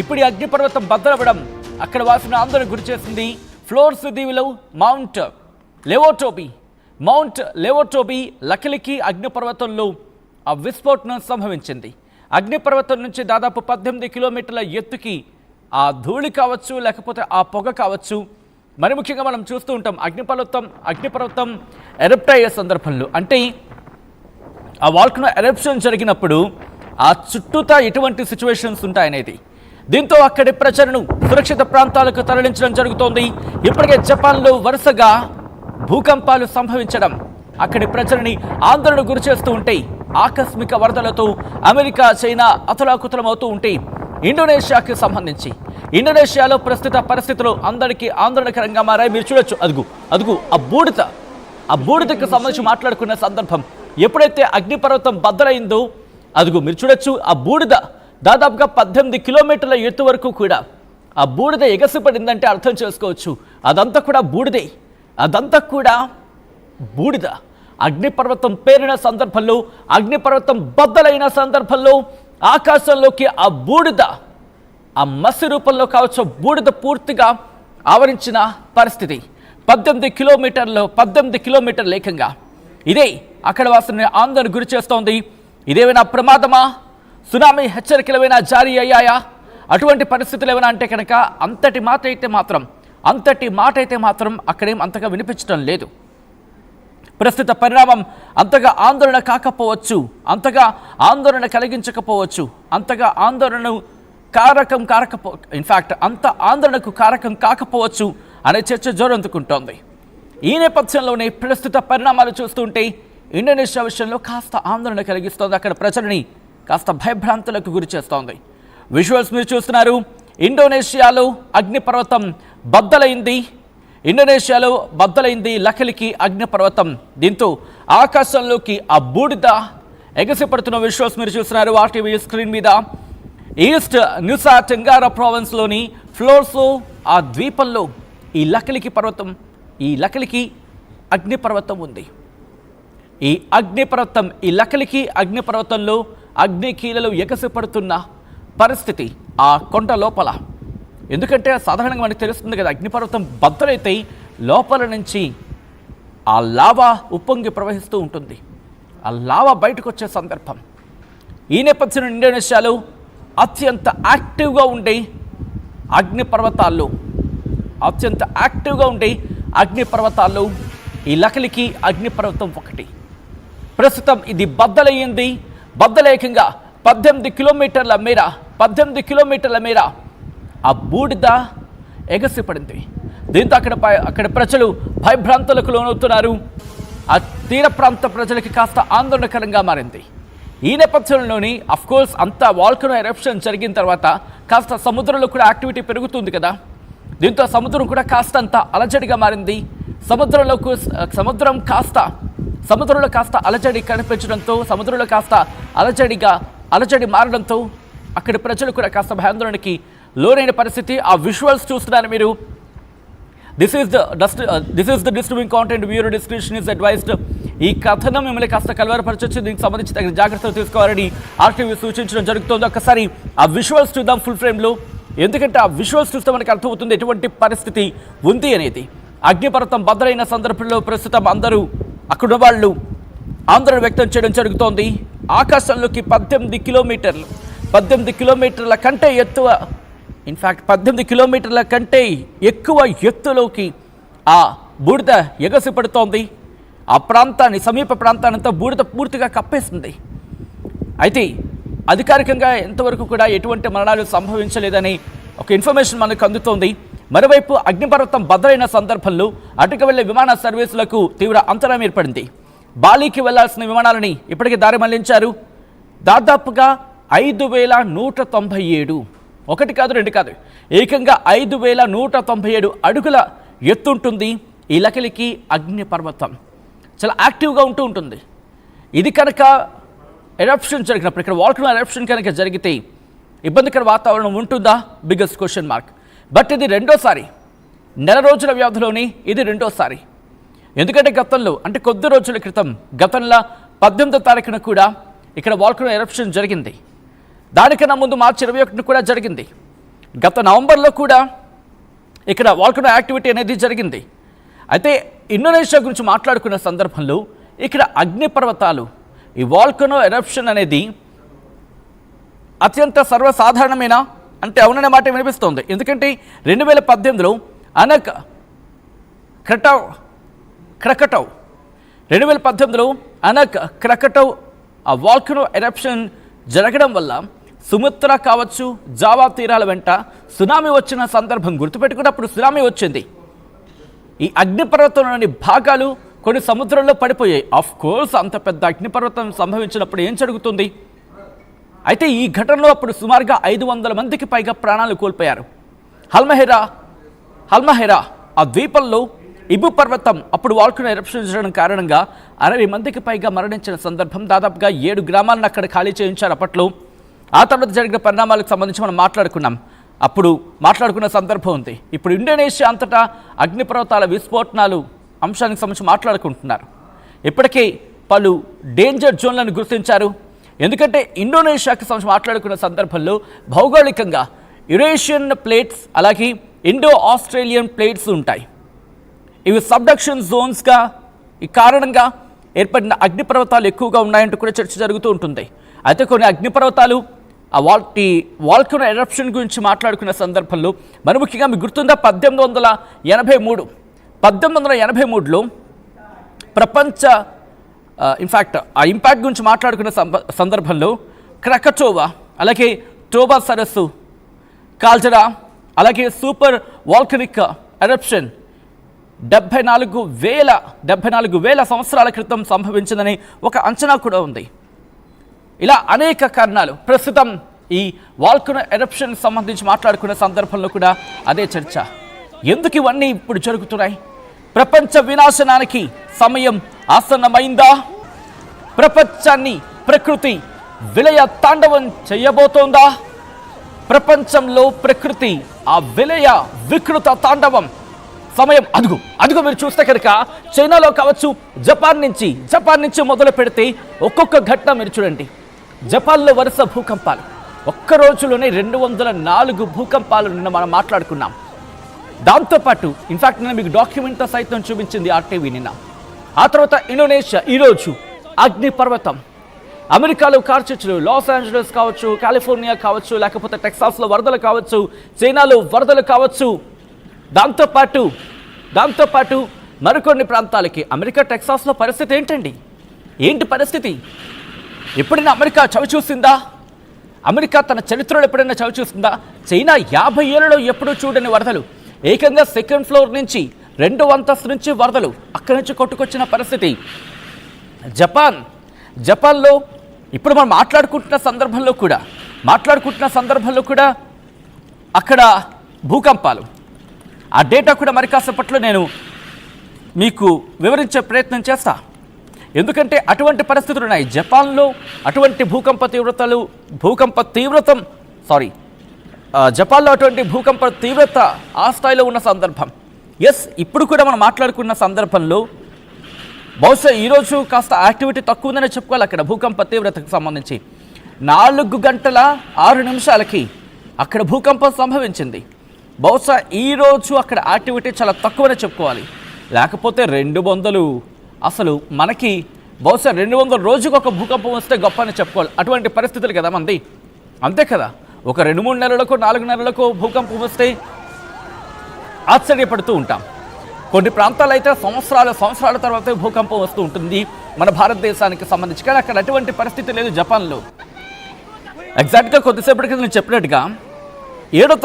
ఇప్పుడు ఈ అగ్నిపర్వతం బద్దలవ్వడం అక్కడ వాసిన ఆందోళన గురి చేసింది. ఫ్లోర్స్ దీవిలో మౌంట్ లెవోటోబీ లకిలికి అగ్నిపర్వతంలో ఆ విస్ఫోటనం సంభవించింది. అగ్నిపర్వతం నుంచి దాదాపు 18 కిలోమీటర్ల ఎత్తుకి ఆ ధూళి కావచ్చు, లేకపోతే ఆ పొగ కావచ్చు. మరి ముఖ్యంగా మనం చూస్తూ ఉంటాం అగ్నిపర్వతం ఎరప్ట్ అయ్యే సందర్భంలో, అంటే ఆ వాల్కనో ఎరప్షన్ జరిగినప్పుడు ఆ చుట్టూతా ఎటువంటి సిచ్యువేషన్స్ ఉంటాయనేది. దీంతో అక్కడి ప్రజలను సురక్షిత ప్రాంతాలకు తరలించడం జరుగుతోంది. ఇప్పటికే జపాన్లో వరుసగా భూకంపాలు సంభవించడం అక్కడి ప్రజలని ఆందోళన గురి చేస్తూ ఉంటే, ఆకస్మిక వరదలతో అమెరికా, చైనా అతలాకుతలమవుతూ ఉంటే, ఇండోనేషియాకి సంబంధించి ఇండోనేషియాలో ప్రస్తుత పరిస్థితులు అందరికీ ఆందోళనకరంగా మారాయి. మీరు చూడొచ్చు, అదుగు ఆ బూడిదకు సంబంధించి మాట్లాడుకున్న సందర్భం. ఎప్పుడైతే అగ్నిపర్వతం బద్దలైందో మీరు చూడొచ్చు, ఆ బూడిద దాదాపుగా 18 కిలోమీటర్ల ఎత్తు వరకు కూడా ఆ బూడిద ఎగసిపడిందంటే అర్థం చేసుకోవచ్చు. అదంతా కూడా బూడిద. అగ్నిపర్వతం పేరిన సందర్భంలో, అగ్నిపర్వతం బద్దలైన సందర్భంలో ఆకాశంలోకి ఆ బూడిద, ఆ మసి రూపంలో కావచ్చు, బూడిద పూర్తిగా ఆవరించిన పరిస్థితి. 18 కిలోమీటర్ల ఏకంగా. ఇదే అక్కడ వాసుని ఆందోళన గురి చేస్తోంది. ఇదేమైనా ప్రమాదమా? సునామీ హెచ్చరికలు ఏమైనా జారీ అయ్యాయా? అటువంటి పరిస్థితులు ఏమైనా అంటే కనుక అంతటి మాట అయితే మాత్రం అక్కడేం అంతగా వినిపించడం లేదు. ప్రస్తుత పరిణామం అంతగా ఆందోళన కాకపోవచ్చు, అంతగా ఆందోళన కలిగించకపోవచ్చు, అంతగా ఆందోళనను అంత ఆందోళనకు కారకం కాకపోవచ్చు అనే చర్చ జోరందుకుంటోంది. ఈ నేపథ్యంలోనే ప్రస్తుత పరిణామాలు చూస్తుంటే ఇండోనేషియా విషయంలో కాస్త ఆందోళన కలిగిస్తోంది. అక్కడ ప్రజలని కాస్త భయభ్రాంతులకు గురి చేస్తోంది. విజువల్స్ మీరు చూస్తున్నారు. ఇండోనేషియాలో అగ్నిపర్వతం బద్దలైంది లకిలికి అగ్నిపర్వతం. దీంతో ఆకాశంలోకి ఆ బూడిద ఎగసిపడుతున్న విజువల్స్ మీరు చూస్తున్నారు ఆర్టీవీ స్క్రీన్ మీద. ఈస్ట్ న్యూసా టెంగారా ప్రావిన్స్లోని ఫ్లోర్సో ఆ ద్వీపంలో ఈ లకిలికి అగ్నిపర్వతం ఉంది. ఈ లకిలికి అగ్నిపర్వతంలో అగ్నికీలలు ఎగసిపడుతున్న పరిస్థితి ఆ కొండ లోపల. ఎందుకంటే సాధారణంగా మనకు తెలుస్తుంది కదా, అగ్నిపర్వతం బద్దలైతే లోపల నుంచి ఆ లావా ఉప్పొంగి ప్రవహిస్తూ ఉంటుంది. ఆ లావా బయటకు వచ్చే సందర్భం. ఈ నేపథ్యంలో ఇండోనేషియాలో అత్యంత యాక్టివ్గా ఉండే అగ్నిపర్వతాల్లో ఈ లకిలికి అగ్నిపర్వతం ఒకటి. ప్రస్తుతం ఇది బద్దలేకంగా 18 కిలోమీటర్ల మేర ఆ బూడిద ఎగసిపడింది. దీంతో అక్కడ ప్రజలు భయభ్రాంతులకు లోనవుతున్నారు. ఆ తీర ప్రాంత ప్రజలకి కాస్త ఆందోళనకరంగా మారింది. ఈ నేపథ్యంలోని అఫ్కోర్స్ అంత వాల్కనో ఎరప్షన్ జరిగిన తర్వాత కాస్త సముద్రంలో కూడా యాక్టివిటీ పెరుగుతుంది కదా. దీంతో సముద్రం కూడా కాస్తంత అలజడిగా మారింది. సముద్రంలో కాస్త అలజడి కనిపించడంతో, సముద్రంలో కాస్త అలజడి మారడంతో అక్కడి ప్రజలు కూడా కాస్త భయాందోళనకి లోనైన పరిస్థితి. ఆ విజువల్స్ చూస్తున్నారు మీరు. This is the disturbing content, viewer description is advised. ఈ కథనం మిమ్మల్ని కాస్త కలవరపరచొచ్చు, దీనికి సంబంధించి తగిన జాగ్రత్తలు తీసుకోవాలని ఆర్టీవీ సూచించడం జరుగుతుంది. ఒక్కసారి ఆ విజువల్స్ చూద్దాం ఫుల్ ఫ్రేమ్లో. ఎందుకంటే ఆ విజువల్స్ చూస్తే మనకు అర్థమవుతుంది ఎటువంటి పరిస్థితి ఉంది అనేది. అగ్నిపర్వతం బద్దలైన సందర్భంలో ప్రస్తుతం అందరూ అక్కడ వాళ్ళు ఆందోళన వ్యక్తం చేయడం జరుగుతోంది. ఆకాశంలోకి 18 కిలోమీటర్ల కంటే ఎత్తువ, 18 కిలోమీటర్ల కంటే ఎక్కువ ఎత్తులోకి ఆ బూడిద ఎగసిపడుతోంది. ఆ ప్రాంతాన్ని, సమీప ప్రాంతాన్నంతా బూడిద పూర్తిగా కప్పేస్తుంది. అయితే అధికారికంగా ఎంతవరకు కూడా ఎటువంటి మరణాలు సంభవించలేదని ఒక ఇన్ఫర్మేషన్ మనకు అందుతోంది. మరోవైపు అగ్నిపర్వతం బద్దలైన సందర్భంలో అటుకు వెళ్లే విమాన సర్వీసులకు తీవ్ర అంతరాయం ఏర్పడింది. బాలీకి వెళ్లాల్సిన విమానాలని ఇప్పటికే దారి మళ్లించారు. దాదాపుగా 5197, ఒకటి కాదు రెండు కాదు, ఏకంగా 5197 అడుగుల ఎత్తుంటుంది ఈ లకిలికి అగ్నిపర్వతం. చాలా యాక్టివ్గా ఉంటుంది. ఇది కనుక ఎరప్షన్ జరిగినప్పుడు, ఇక్కడ వాల్కనో ఎరప్షన్ కనుక జరిగితే ఇబ్బందికర వాతావరణం ఉంటుందా? Biggest question mark. బట్ ఇది రెండోసారి, నెల రోజుల వ్యవధిలోనే ఇది రెండోసారి. ఎందుకంటే గతంలో, అంటే కొద్ది రోజుల క్రితం, గతంలో 18వ తారీఖున కూడా ఇక్కడ వాల్కనో ఎరప్షన్ జరిగింది. దానికన్నా ముందు మార్చి 21న కూడా జరిగింది. గత నవంబర్లో కూడా ఇక్కడ వాల్కనో యాక్టివిటీ అనేది జరిగింది. అయితే ఇండోనేషియా గురించి మాట్లాడుకున్న సందర్భంలో ఇక్కడ అగ్నిపర్వతాలు, ఈ వాల్కనో ఎరప్షన్ అనేది అత్యంత సర్వసాధారణమేనా అంటే అవుననే మాట వినిపిస్తోంది. ఎందుకంటే 2018లో అనక్ క్రకటౌ 2018లో అనక్ క్రకటౌ ఆ వాల్కనో ఎరప్షన్ జరగడం వల్ల సుమత్రా కావచ్చు, జావా తీరాల వెంట సునామీ వచ్చిన సందర్భం గుర్తుపెట్టుకున్నప్పుడు సునామీ వచ్చింది. ఈ అగ్నిపర్వతంలోని భాగాలు కొన్ని సముద్రంలో పడిపోయాయి. ఆఫ్ కోర్స్ అంత పెద్ద అగ్నిపర్వతం సంభవించినప్పుడు ఏం జరుగుతుంది? అయితే ఈ ఘటనలో అప్పుడు సుమారుగా 500 మందికి పైగా ప్రాణాలు కోల్పోయారు. హల్మహెరా ఆ ద్వీపంలో ఇబు పర్వతం అప్పుడు వాల్కనో ఎరప్షన్ జరగడం కారణంగా 60 మందికి పైగా మరణించిన సందర్భం. దాదాపుగా 7 గ్రామాలను అక్కడ ఖాళీ చేయించారు అప్పట్లో. ఆ తర్వాత జరిగిన పరిణామాలకు సంబంధించి మనం మాట్లాడుకున్న సందర్భం ఉంది. ఇప్పుడు ఇండోనేషియా అంతటా అగ్నిపర్వతాల విస్ఫోటనాలు అంశానికి సంబంధించి మాట్లాడుకుంటున్నారు. ఇప్పటికే పలు డేంజర్ జోన్లను గుర్తించారు. ఎందుకంటే ఇండోనేషియాకి సంబంధించి మాట్లాడుకున్న సందర్భంలో భౌగోళికంగా యురేషియన్ ప్లేట్స్ అలాగే ఇండో ఆస్ట్రేలియన్ ప్లేట్స్ ఉంటాయి. ఇవి సబ్డక్షన్ జోన్స్గా ఈ కారణంగా ఏర్పడిన అగ్నిపర్వతాలు ఎక్కువగా ఉన్నాయంటూ కూడా చర్చ జరుగుతూ ఉంటుంది. అయితే కొన్ని అగ్నిపర్వతాలు ఆ వాల్కనో ఎరప్షన్ గురించి మాట్లాడుకున్న సందర్భంలో మరి ముఖ్యంగా మీకు గుర్తుందా 1883లో ప్రపంచ ఇన్ఫ్యాక్ట్ ఆ ఇంపాక్ట్ గురించి మాట్లాడుకున్న సందర్భంలో క్రకటోవా అలాగే టోబా సరస్సు, కాల్జరా అలాగే సూపర్ వాల్కనిక్ ఎరప్షన్ 74,000 సంవత్సరాల క్రితం సంభవించిందని ఒక అంచనా కూడా ఉంది. ఇలా అనేక కారణాలు. ప్రస్తుతం ఈ వాల్కనో ఎరప్షన్ సంబంధించి మాట్లాడుకున్న సందర్భంలో కూడా అదే చర్చ. ఎందుకు ఇవన్నీ ఇప్పుడు జరుగుతున్నాయి? ప్రపంచ వినాశనానికి సమయం ఆసన్నమైందా? ప్రపంచాన్ని ప్రకృతి విలయ తాండవం చేయబోతోందా? ప్రపంచంలో ప్రకృతి ఆ విలయ వికృత తాండవం సమయం అదుగు మీరు చూస్తే కనుక చైనాలో కావచ్చు, జపాన్ నుంచి మొదలు పెడితే ఒక్కొక్క ఘటన మీరు చూడండి. జపాన్లో వరుస భూకంపాలు, ఒక్క రోజులోనే 204 భూకంపాలు నిన్న మనం మాట్లాడుకున్నాం. దాంతోపాటు ఇన్ఫాక్ట్ నేను మీకు డాక్యుమెంట్తో సైతం చూపించింది RTV నిన్న. ఆ తర్వాత ఇండోనేషియా ఈరోజు అగ్నిపర్వతం, అమెరికాలో కార్చిచ్చులు, లాస్ ఏంజలస్ కావచ్చు, కాలిఫోర్నియా కావచ్చు, లేకపోతే టెక్సాస్లో వరదలు కావచ్చు, చైనాలో వరదలు కావచ్చు. దాంతోపాటు మరికొన్ని ప్రాంతాలకి అమెరికా టెక్సాస్లో పరిస్థితి ఏంటి పరిస్థితి? ఎప్పుడైనా అమెరికా చవి చూసిందా? అమెరికా తన చరిత్రలో ఎప్పుడైనా చవి చూసిందా? చైనా 50 ఏళ్లలో ఎప్పుడూ చూడని వరదలు, ఏకంగా 2nd ఫ్లోర్ నుంచి 2వ అంతస్తు నుంచి వరదలు అక్కడి నుంచి కొట్టుకొచ్చిన పరిస్థితి. జపాన్లో ఇప్పుడు మనం మాట్లాడుకుంటున్న సందర్భంలో కూడా అక్కడ భూకంపాలు. ఆ డేటా కూడా మరి కాసేపట్లో నేను మీకు వివరించే ప్రయత్నం చేస్తా. ఎందుకంటే అటువంటి పరిస్థితులు ఉన్నాయి జపాన్లో. అటువంటి జపాన్లో అటువంటి భూకంప తీవ్రత ఆ స్థాయిలో ఉన్న సందర్భం. ఇప్పుడు కూడా మనం మాట్లాడుకున్న సందర్భంలో బహుశా ఈరోజు కాస్త యాక్టివిటీ తక్కువ ఉందని చెప్పుకోవాలి. అక్కడ భూకంప తీవ్రతకు సంబంధించి 4 గంటల 6 నిమిషాలకి అక్కడ భూకంపం సంభవించింది. బహుశా ఈరోజు అక్కడ యాక్టివిటీ చాలా తక్కువనే చెప్పుకోవాలి. లేకపోతే 200 అసలు మనకి బహుశా 200 రోజుకు ఒక భూకంపం వస్తే గొప్ప అని చెప్పుకోవాలి. అటువంటి పరిస్థితులు కదా మంది, అంతే కదా. ఒక 2-3 నెలలకు 4 నెలలకు భూకంపం వస్తే ఆశ్చర్యపడుతూ ఉంటాం. కొన్ని ప్రాంతాలు అయితే సంవత్సరాల తర్వాత భూకంపం వస్తూ ఉంటుంది మన భారతదేశానికి సంబంధించి. కానీ అక్కడ అటువంటి పరిస్థితి లేదు జపాన్లో. ఎగ్జాక్ట్గా కొద్దిసేపటికి నేను చెప్పినట్టుగా 7వ